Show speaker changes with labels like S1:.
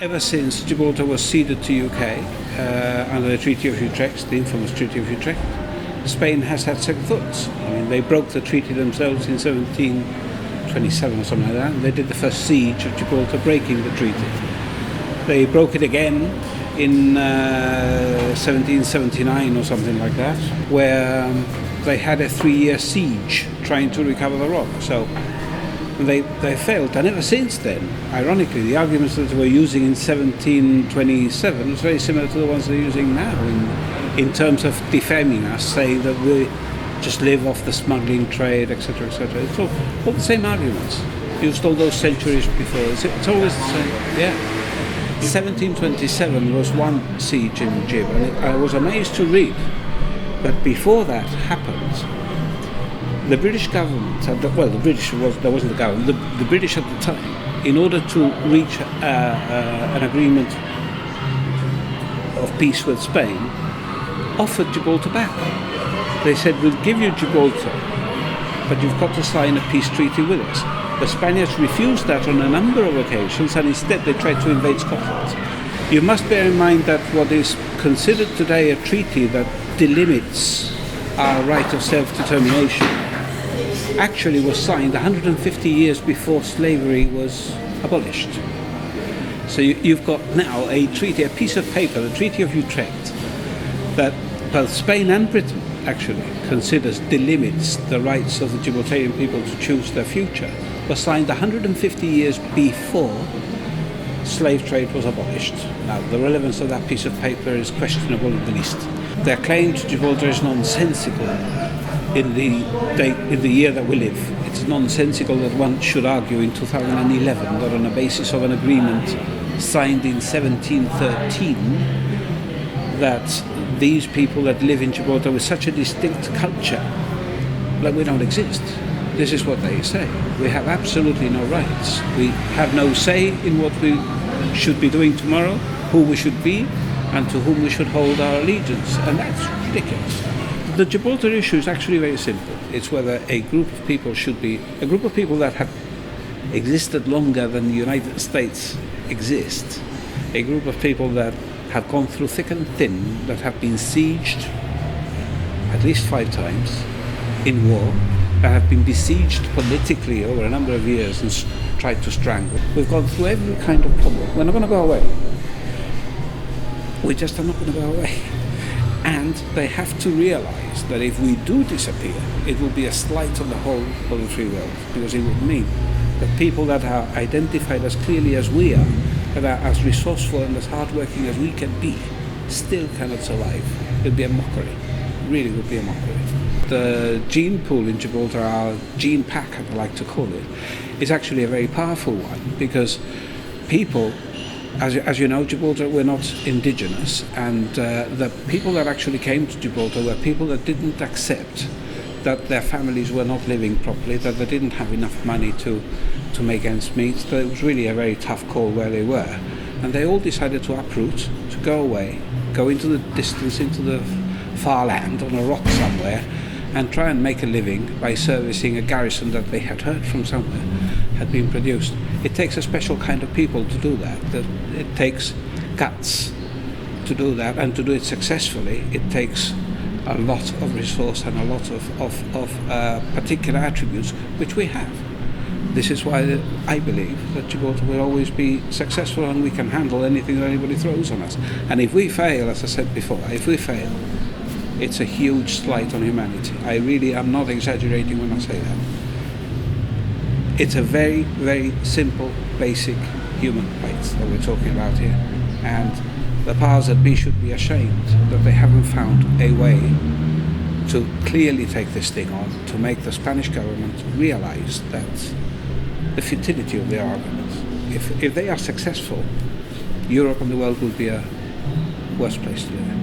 S1: Ever since Gibraltar was ceded to UK under the Treaty of Utrecht, the infamous Treaty of Utrecht, Spain has had second thoughts. I mean, they broke the treaty themselves in 1727 or something like that, and they did the first siege of Gibraltar, breaking the treaty. They broke it again in 1779 or something like that, where they had a 3-year siege trying to recover the rock. So they failed, and ever since then, ironically, the arguments that they were using in 1727 is very similar to the ones they're using now in terms of defaming us, saying that we just live off the smuggling trade, etc., etc. It's all the same arguments used all those centuries before. It's always the same. Yeah. 1727 was one siege in Gib, and I was amazed to read that before that happened, the British government, there wasn't the government, the British at the time, in order to reach an agreement of peace with Spain, offered Gibraltar back. They said, we'll give you Gibraltar, but you've got to sign a peace treaty with us. The Spaniards refused that on a number of occasions, and instead they tried to invade Scotland. You must bear in mind that what is considered today a treaty that delimits our right of self-determination actually was signed 150 years before slavery was abolished. So you've got now a treaty, a piece of paper, the Treaty of Utrecht, that both Spain and Britain actually considers delimits the rights of the Gibraltarian people to choose their future, was signed 150 years before slave trade was abolished. Now, the relevance of that piece of paper is questionable at the least. Their claim to Gibraltar is nonsensical in the year that we live. It's nonsensical that one should argue in 2011 that on the basis of an agreement signed in 1713 that these people that live in Gibraltar with such a distinct culture, that we don't exist. This is what they say. We have absolutely no rights. We have no say in what we should be doing tomorrow, who we should be, and to whom we should hold our allegiance. And that's ridiculous. The Gibraltar issue is actually very simple. It's whether a group of people should be, a group of people that have existed longer than the United States exists, a group of people that have gone through thick and thin, that have been sieged at least 5 times in war, that have been besieged politically over a number of years and tried to strangle. We've gone through every kind of problem. We're not going to go away. We just are not going to go away. And they have to realize that if we do disappear, it will be a slight on the whole of the free world, because it would mean that people that are identified as clearly as we are, that are as resourceful and as hardworking as we can be, still cannot survive. It would be a mockery. It really would be a mockery. The gene pool in Gibraltar, our gene pack, I like to call it, is actually a very powerful one, because people, as you know, Gibraltar, we're not indigenous, and the people that actually came to Gibraltar were people that didn't accept that their families were not living properly, that they didn't have enough money to make ends meet. So it was really a very tough call where they were, and they all decided to uproot, to go away, go into the distance, into the far land on a rock somewhere, and try and make a living by servicing a garrison that they had heard from somewhere had been produced. It takes a special kind of people to do that. It takes guts to do that, and to do it successfully, it takes a lot of resource and a lot of particular attributes, which we have. This is why I believe that Gibraltar will always be successful, and we can handle anything that anybody throws on us. And if we fail, as I said before, if we fail, it's a huge slight on humanity. I really am not exaggerating when I say that. It's a very, very simple, basic human right that we're talking about here. And the powers that be should be ashamed that they haven't found a way to clearly take this thing on, to make the Spanish government realize that the futility of their arguments. If they are successful, Europe and the world will be a worse place to live in.